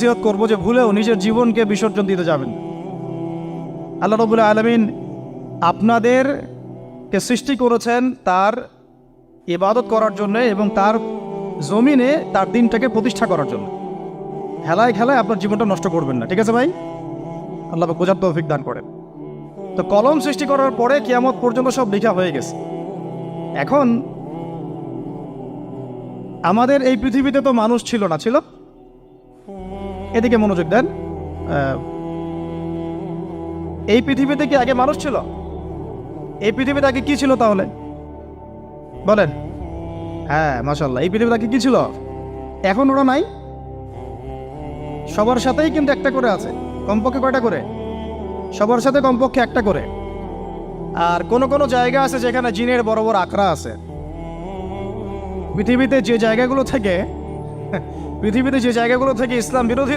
নসিহত করবো যে ভুলেও নিজের জীবনকে বিসর্জন দিতে যাবেন। আল্লাহ রাব্বুল আলামিন আপনাদেরকে সৃষ্টি করেছেন তার ইবাদত করার জন্য এবং তার জমিনে তার দিনটাকে প্রতিষ্ঠা করার জন্য। খেলায় খেলায় আপনার জীবনটা নষ্ট করবেন না, ঠিক আছে ভাই? আল্লাহ বোঝার তৌফিক দান করেন। তো কলম সৃষ্টি করার পরে কিয়ামত পর্যন্ত সব লেখা হয়ে গেছে। এখন আমাদের এই পৃথিবীতে তো মানুষ ছিল না, ছিল? এদিকে মনোযোগ দেন। এই পৃথিবীতে কি আগে মানুষ ছিল? এই পৃথিবীতে আগে কি ছিল তাহলে বলেন? হ্যাঁ, মাশাআল্লাহ। এই পৃথিবীতে আগে কি ছিল? এখন ওরা নাই। সবার সাথেই কিন্তু একটা করে আছে, কমপক্ষে কয়টা করে? সবার সাথে কমপক্ষে একটা করে। আর কোন কোন জায়গা আছে যেখানে জিনের বড় বড় আখড়া আছে। পৃথিবীতে যে জায়গাগুলো থেকে ইসলাম বিরোধী